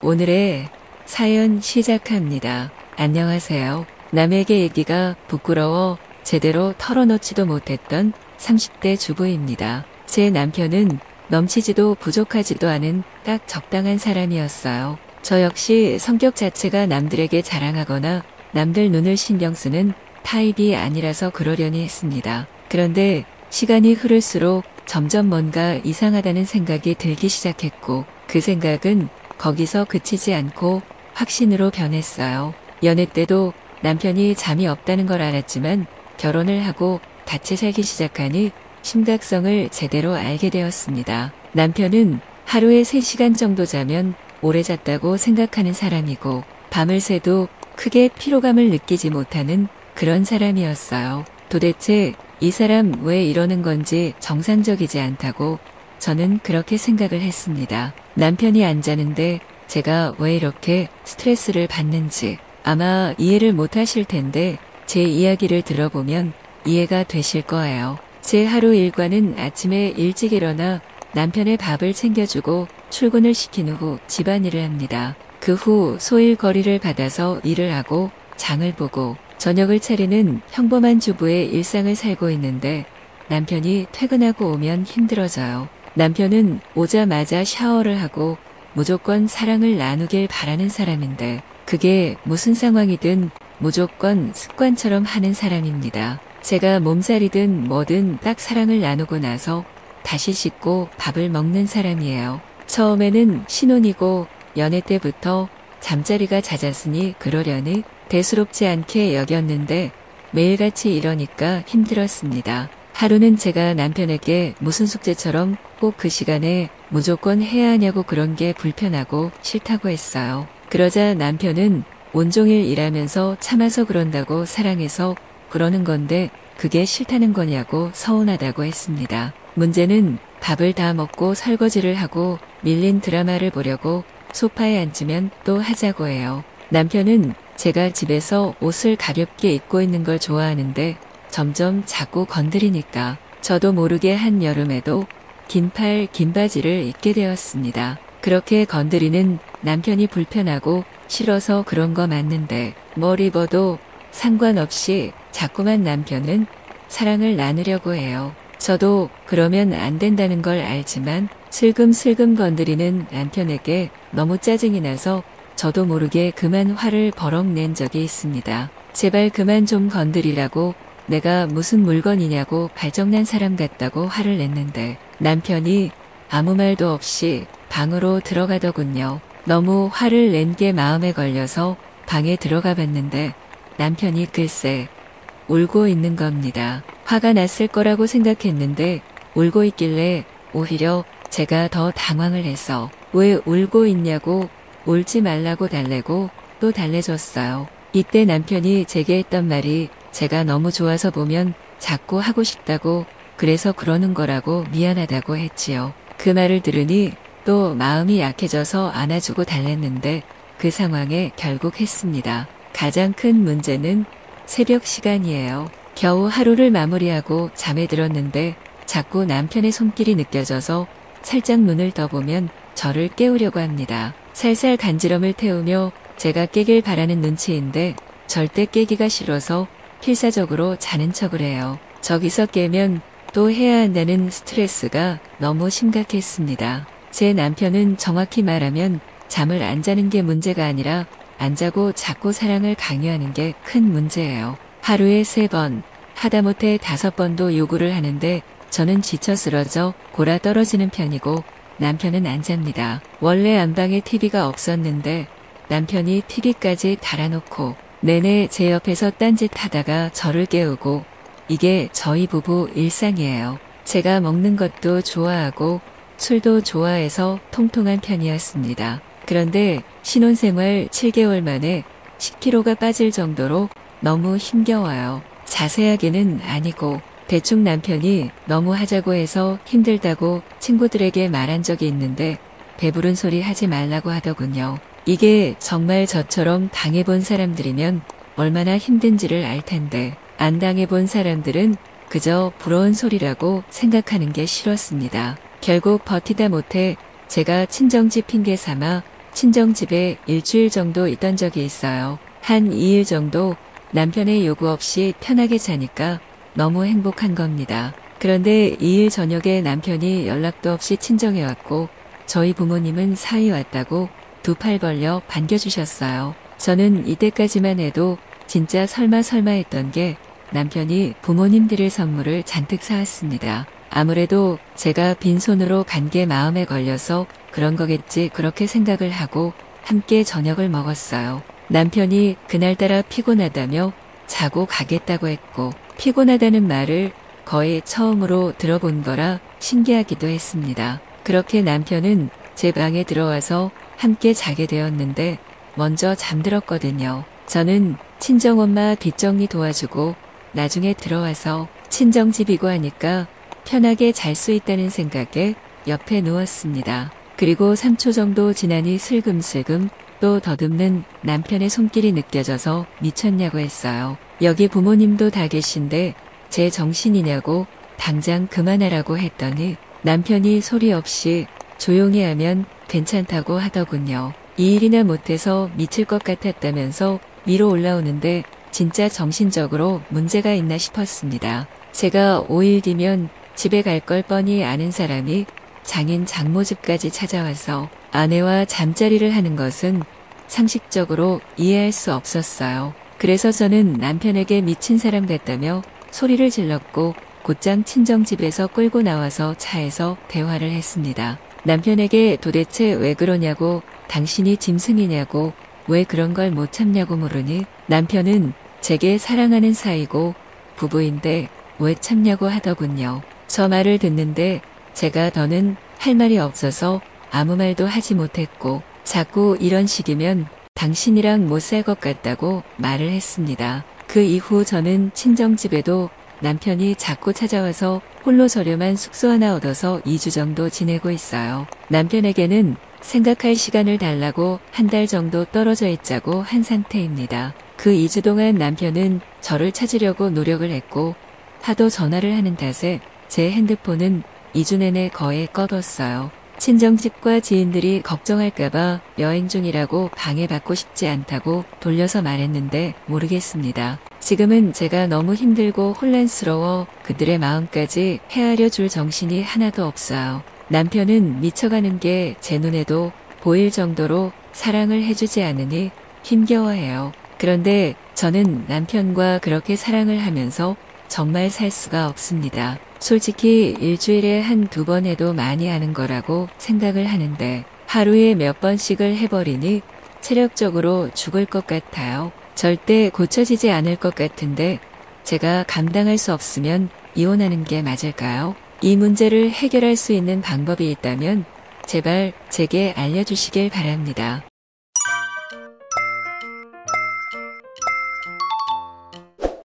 오늘의 사연 시작합니다. 안녕하세요. 남에게 얘기가 부끄러워 제대로 털어놓지도 못했던 30대 주부입니다. 제 남편은 넘치지도 부족하지도 않은 딱 적당한 사람이었어요. 저 역시 성격 자체가 남들에게 자랑하거나 남들 눈을 신경 쓰는 타입이 아니라서 그러려니 했습니다. 그런데 시간이 흐를수록 점점 뭔가 이상하다는 생각이 들기 시작했고 그 생각은 거기서 그치지 않고 확신으로 변했어요. 연애 때도 남편이 잠이 없다는 걸 알았지만 결혼을 하고 같이 살기 시작하니 심각성을 제대로 알게 되었습니다. 남편은 하루에 3시간 정도 자면 오래 잤다고 생각하는 사람이고 밤을 새도 크게 피로감을 느끼지 못하는 그런 사람이었어요. 도대체 이 사람 왜 이러는 건지 정상적이지 않다고 저는 그렇게 생각을 했습니다. 남편이 안 자는데 제가 왜 이렇게 스트레스를 받는지 아마 이해를 못 하실 텐데 제 이야기를 들어보면 이해가 되실 거예요. 제 하루 일과는 아침에 일찍 일어나 남편의 밥을 챙겨주고 출근을 시킨 후 집안일을 합니다. 그 후 소일거리를 받아서 일을 하고 장을 보고 저녁을 차리는 평범한 주부의 일상을 살고 있는데 남편이 퇴근하고 오면 힘들어져요. 남편은 오자마자 샤워를 하고 무조건 사랑을 나누길 바라는 사람인데 그게 무슨 상황이든 무조건 습관처럼 하는 사람입니다. 제가 몸살이든 뭐든 딱 사랑을 나누고 나서 다시 씻고 밥을 먹는 사람이에요. 처음에는 신혼이고 연애 때부터 잠자리가 잦았으니 그러려니 대수롭지 않게 여겼는데 매일같이 이러니까 힘들었습니다. 하루는 제가 남편에게 무슨 숙제처럼 꼭 그 시간에 무조건 해야 하냐고 그런 게 불편하고 싫다고 했어요. 그러자 남편은 온종일 일하면서 참아서 그런다고 사랑해서 그러는 건데 그게 싫다는 거냐고 서운하다고 했습니다. 문제는 밥을 다 먹고 설거지를 하고 밀린 드라마를 보려고 소파에 앉으면 또 하자고 해요. 남편은 제가 집에서 옷을 가볍게 입고 있는 걸 좋아하는데 점점 자꾸 건드리니까 저도 모르게 한여름에도 긴팔 긴 바지를 입게 되었습니다. 그렇게 건드리는 남편이 불편하고 싫어서 그런 거 맞는데 뭘 입어도 상관없이 자꾸만 남편은 사랑을 나누려고 해요. 저도 그러면 안 된다는 걸 알지만 슬금슬금 건드리는 남편에게 너무 짜증이 나서 저도 모르게 그만 화를 버럭 낸 적이 있습니다. 제발 그만 좀 건드리라고 내가 무슨 물건이냐고 발정난 사람 같다고 화를 냈는데 남편이 아무 말도 없이 방으로 들어가더군요. 너무 화를 낸 게 마음에 걸려서 방에 들어가 봤는데 남편이 글쎄 울고 있는 겁니다. 화가 났을 거라고 생각했는데 울고 있길래 오히려 제가 더 당황을 해서 왜 울고 있냐고 울지 말라고 달래고 또 달래줬어요. 이때 남편이 제게 했던 말이 제가 너무 좋아서 보면 자꾸 하고 싶다고 그래서 그러는 거라고 미안하다고 했지요. 그 말을 들으니 또 마음이 약해져서 안아주고 달랬는데 그 상황에 결국 했습니다. 가장 큰 문제는 새벽 시간이에요. 겨우 하루를 마무리하고 잠에 들었는데 자꾸 남편의 손길이 느껴져서 살짝 눈을 떠보면 저를 깨우려고 합니다. 살살 간지럼을 태우며 제가 깨길 바라는 눈치인데 절대 깨기가 싫어서 필사적으로 자는 척을 해요. 저기서 깨면 또 해야 한다는 스트레스가 너무 심각했습니다. 제 남편은 정확히 말하면 잠을 안 자는 게 문제가 아니라 안 자고 자꾸 사랑을 강요하는 게 큰 문제예요. 하루에 3번, 하다못해 5번도 요구를 하는데 저는 지쳐 쓰러져 골아 떨어지는 편이고 남편은 안 잡니다. 원래 안방에 TV가 없었는데 남편이 TV까지 달아놓고 내내 제 옆에서 딴짓 하다가 저를 깨우고 이게 저희 부부 일상이에요. 제가 먹는 것도 좋아하고 술도 좋아해서 통통한 편이었습니다. 그런데 신혼생활 7개월 만에 10kg가 빠질 정도로 너무 힘겨워요. 자세하게는 아니고 대충 남편이 너무 하자고 해서 힘들다고 친구들에게 말한 적이 있는데 배부른 소리 하지 말라고 하더군요. 이게 정말 저처럼 당해본 사람들이면 얼마나 힘든지를 알 텐데 안 당해본 사람들은 그저 부러운 소리라고 생각하는 게 싫었습니다. 결국 버티다 못해 제가 친정집 핑계 삼아 친정집에 일주일 정도 있던 적이 있어요. 한 2일 정도 남편의 요구 없이 편하게 자니까 너무 행복한 겁니다. 그런데 2일 저녁에 남편이 연락도 없이 친정에 왔고 저희 부모님은 사위 왔다고 두 팔 벌려 반겨주셨어요. 저는 이때까지만 해도 진짜 설마 했던 게 남편이 부모님 드릴 선물을 잔뜩 사왔습니다. 아무래도 제가 빈손으로 간 게 마음에 걸려서 그런 거겠지 그렇게 생각을 하고 함께 저녁을 먹었어요. 남편이 그날따라 피곤하다며 자고 가겠다고 했고 피곤하다는 말을 거의 처음으로 들어본 거라 신기하기도 했습니다. 그렇게 남편은 제 방에 들어와서 함께 자게 되었는데 먼저 잠들었거든요. 저는 친정엄마 뒷정리 도와주고 나중에 들어와서 친정집이고 하니까 편하게 잘 수 있다는 생각에 옆에 누웠습니다. 그리고 3초 정도 지나니 슬금슬금 또 더듬는 남편의 손길이 느껴져서 미쳤냐고 했어요. 여기 부모님도 다 계신데 제 정신이냐고 당장 그만하라고 했더니 남편이 소리 없이 조용히 하면 괜찮다고 하더군요. 2일이나 못해서 미칠 것 같았다면서 위로 올라오는데 진짜 정신적으로 문제가 있나 싶었습니다. 제가 5일 뒤면 집에 갈 걸 뻔히 아는 사람이 장인 장모집까지 찾아와서 아내와 잠자리를 하는 것은 상식적으로 이해할 수 없었어요. 그래서 저는 남편에게 미친 사람 같다며 소리를 질렀고 곧장 친정집에서 끌고 나와서 차에서 대화를 했습니다. 남편에게 도대체 왜 그러냐고 당신이 짐승이냐고 왜 그런 걸 못 참냐고 물으니 남편은 제게 사랑하는 사이고 부부인데 왜 참냐고 하더군요. 저 말을 듣는데 제가 더는 할 말이 없어서 아무 말도 하지 못했고 자꾸 이런 식이면 당신이랑 못 살 것 같다고 말을 했습니다. 그 이후 저는 친정집에도 남편이 자꾸 찾아와서 홀로 저렴한 숙소 하나 얻어서 2주 정도 지내고 있어요. 남편에게는 생각할 시간을 달라고 한 달 정도 떨어져 있자고 한 상태입니다. 그 2주 동안 남편은 저를 찾으려고 노력을 했고 하도 전화를 하는 탓에 제 핸드폰은 2주 내내 거의 꺼뒀어요. 친정집과 지인들이 걱정할까봐 여행 중이라고 방해받고 싶지 않다고 돌려서 말했는데 모르겠습니다. 지금은 제가 너무 힘들고 혼란스러워 그들의 마음까지 헤아려 줄 정신이 하나도 없어요. 남편은 미쳐가는 게 제 눈에도 보일 정도로 사랑을 해주지 않으니 힘겨워해요. 그런데 저는 남편과 그렇게 사랑을 하면서 정말 살 수가 없습니다. 솔직히 일주일에 한두 번 해도 많이 하는 거라고 생각을 하는데 하루에 몇 번씩을 해버리니 체력적으로 죽을 것 같아요. 절대 고쳐지지 않을 것 같은데 제가 감당할 수 없으면 이혼하는 게 맞을까요? 이 문제를 해결할 수 있는 방법이 있다면 제발 제게 알려주시길 바랍니다.